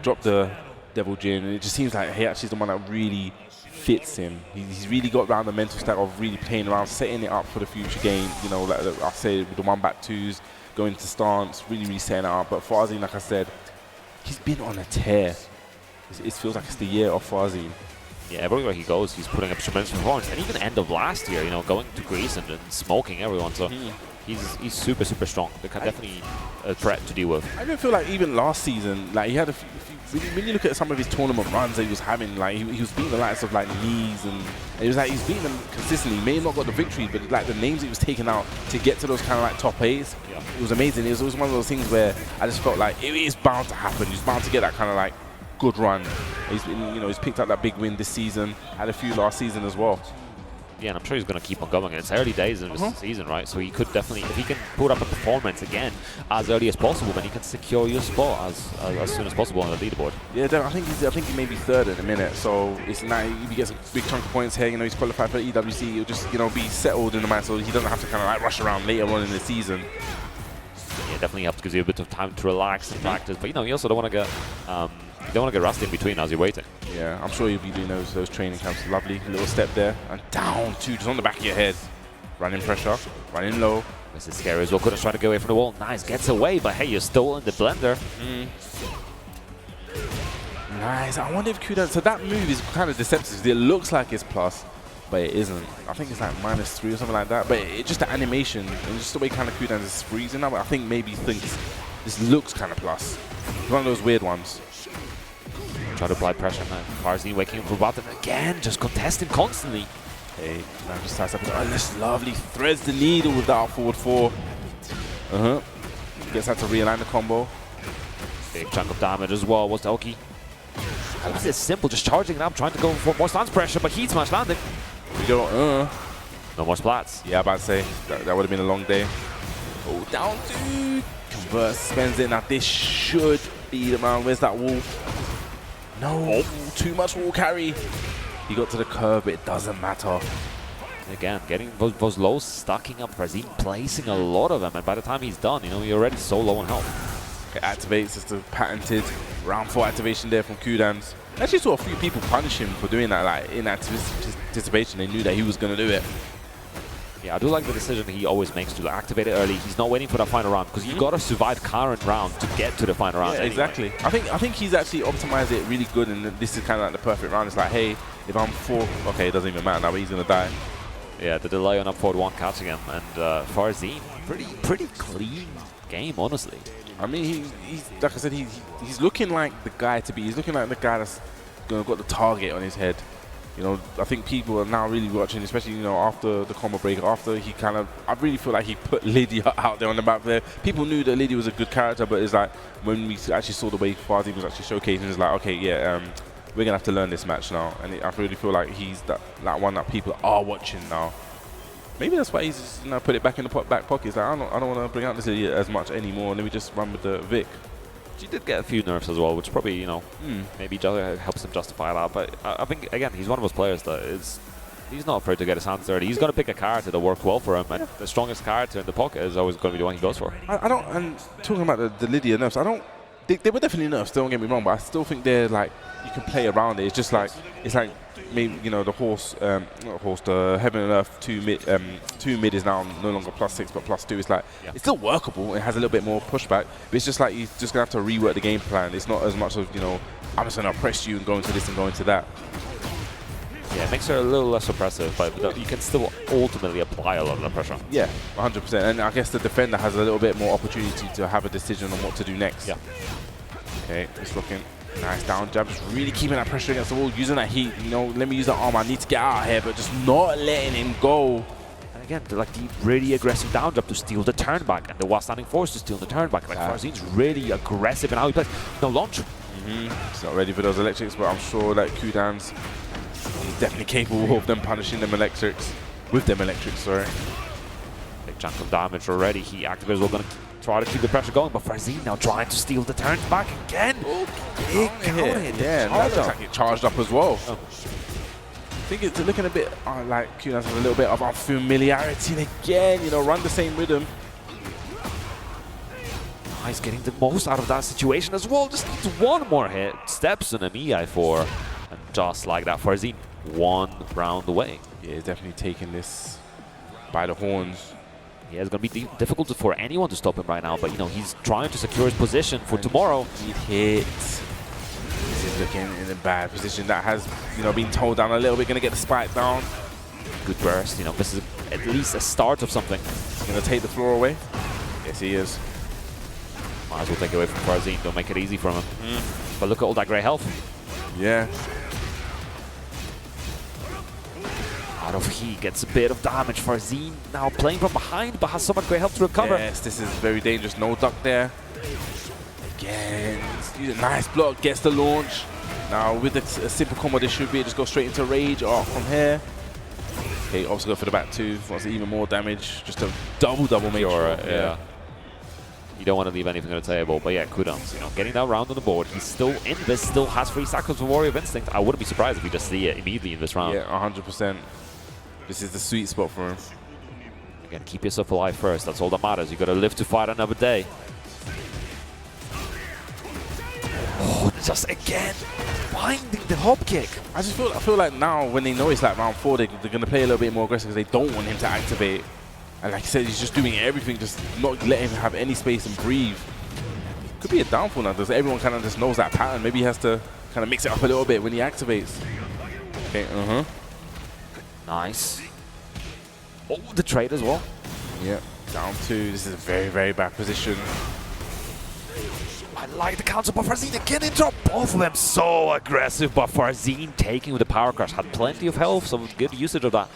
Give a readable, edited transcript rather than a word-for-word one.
drop the Devil Jin, and it just seems like Heihachi's the one that really fits him. He's really got around the mental stack of really playing around, setting it up for the future game. Like I say, with the 1-back-2s, going to stance, really setting it up. But FARZEEN, like I said, he's been on a tear. It feels like it's the year of FARZEEN. Yeah, everywhere he goes, he's putting up tremendous performance. And even end of last year, going to Greece and smoking everyone. So he's super strong. They're definitely a threat to deal with. I don't feel like even last season, like he had a few, when you look at some of his tournament runs that he was having, like he was beating the likes of like Knees, and it was like he's beating them consistently. He may have not got the victory, but like the names he was taking out to get to those kind of like top 8s, it was amazing. It was one of those things where I just felt like it is bound to happen. He's bound to get that kind of like good run. He's been, he's picked up that big win this season. Had a few last season as well. Yeah, and I'm sure he's going to keep on going. It's early days in this season, right? So he could definitely, if he can put up a performance again as early as possible, then he can secure your spot as soon as possible on the leaderboard. Yeah, I think he may be third in a minute. So it's nice if he gets a big chunk of points here. He's qualified for EWC. He'll just be settled in the match, so he doesn't have to kind of like rush around later on in the season. Yeah, definitely helps, gives you a bit of time to relax and practice. But you also don't want to get you don't want to get rusty in between as you're waiting. Yeah, I'm sure you'll be doing those training camps. Lovely little step there. And down two, just on the back of your head. Running pressure, running low. This is scary as well. Couldn't try to get away from the wall. Nice, gets away, but hey, you're still in the blender. Nice. I wonder if QUDANS. So that move is kind of deceptive. It looks like it's plus, but it isn't. I think it's like -3 or something like that. But it's just the animation and just the way kind of QUDANS is freezing up. I think maybe he thinks this looks kind of plus. It's one of those weird ones. Try to apply pressure, man. FARZEEN waking up for bottom again, just contesting constantly. Hey, now just ties up. Oh, this lovely threads the needle with that forward 4. Gets out to realign the combo. Big chunk of damage as well. What's Oki? This is simple, just charging it up, trying to go for more stance pressure, but heat smash landing. We go, no more splats. Yeah, about to say that would have been a long day. Oh, down two. Converse, spends it. Now this should be the man. Where's that wall? No, too much wall carry. He got to the curve, but it doesn't matter. Again, getting those lows stacking up. FARZEEN placing a lot of them, and by the time he's done, you're already so low on health. Okay, activates, just a patented round 4 activation there from QUDANS. I actually saw a few people punish him for doing that, like in anticipation. They knew that he was going to do it. Yeah, I do like the decision he always makes to activate it early. He's not waiting for the final round because you've got to survive current round to get to the final round. Yeah, anyway. Exactly. I think he's actually optimized it really good, and this is kind of like the perfect round. It's like, hey, if I'm 4, okay, it doesn't even matter now, but he's gonna die. Yeah, the delay on up forward 1 catching him, and FARZEEN, pretty clean game, honestly. I mean, he's like I said, he's looking like the guy to be. He's looking like the guy that's got the target on his head. I think people are now really watching, especially, after the combo break, after he I really feel like he put Lydia out there on the map there. People knew that Lydia was a good character, but it's like, when we actually saw the way FARZEEN was actually showcasing, it's like, okay, yeah, we're going to have to learn this match now. And I really feel like he's that one that people are watching now. Maybe that's why he's just, put it back in the back pocket. It's like, I don't want to bring out this Lydia as much anymore. Let me just run with the Vic. She did get a few nerfs as well, which probably, maybe helps him justify that. But I think, again, he's one of those players that he's not afraid to get his hands dirty. He's going to pick a character that works well for him, and the strongest character in the pocket is always going to be the one he goes for. And talking about the Lydia nerfs, they were definitely nerfs, don't get me wrong, but I still think they're like, you can play around it. It's just like, maybe, the Heaven and Earth 2 mid is now no longer +6 but +2. It's like, it's still workable. It has a little bit more pushback, but it's just like you're just going to have to rework the game plan. It's not as much of, I'm just going to oppress you and go into this and go into that. Yeah, it makes her a little less oppressive, but you can still ultimately apply a lot of the pressure. Yeah, 100%. And I guess the defender has a little bit more opportunity to have a decision on what to do next. Yeah. Okay, it's looking nice down jab, just really keeping that pressure against the wall, using that heat. Let me use that arm. I need to get out of here, but just not letting him go. And again, the really aggressive down jab to steal the turn back, and the while standing force to steal the turn back. FARZEEN's really aggressive in how he plays. No launch. He's not ready for those electrics, but I'm sure that QUDANS, he's definitely capable of them punishing them electrics. With them electrics, sorry. Big chunk of damage already. He activators are going to try to keep the pressure going, but FARZEEN now trying to steal the turns back again. Big counter hit. Yeah, that looks like it charged up as well. I think it's looking a bit like QUDANS has a little bit of unfamiliarity again. Run the same rhythm. He's getting the most out of that situation as well. Just needs one more hit. Steps on him, EI4. And just like that, FARZEEN 1 round away. Yeah, he's definitely taking this by the horns. Yeah, it's going to be difficult for anyone to stop him right now, but you know, he's trying to secure his position for tomorrow. He hit. This is looking in a bad position. That has, you know, been toned down a little bit. Going to get the spike down. Good burst, you know, this is at least a start of something. He's going to take the floor away. Yes, he is. Might as well take it away from FARZEEN. Don't make it easy for him. But look at all that grey health. Yeah. Out of he gets a bit of damage. FARZEEN now playing from behind, but has so much grey health to recover. Yes, this is very dangerous. No duck there. Again, use a nice block, gets the launch. Now with a simple combo, this should be just go straight into rage. Oh, from here. Okay, also go for the back two. Wants even more damage. Just a double make sure. Yeah. You don't want to leave anything on the table, but yeah, QUDANS, you know, getting that round on the board. He's still in this, still has 3 stacks of Warrior of Instinct. I wouldn't be surprised if we just see it immediately in this round. Yeah, 100%. This is the sweet spot for him. Again, keep yourself alive first. That's all that matters. You got to live to fight another day. Oh, just again finding the hop kick. I feel like now when they know it's like round 4, they're going to play a little bit more aggressive because they don't want him to activate. And like I said, he's just doing everything, just not letting him have any space and breathe. Could be a downfall now because everyone kind of just knows that pattern. Maybe he has to kind of mix it up a little bit when he activates. Okay, Nice. Oh, the trade as well. Yeah, down 2. This is a very, very bad position. I like the counter, but FARZEEN again into both of them. So aggressive, but FARZEEN taking with the power crush. Had plenty of health, so good usage of that.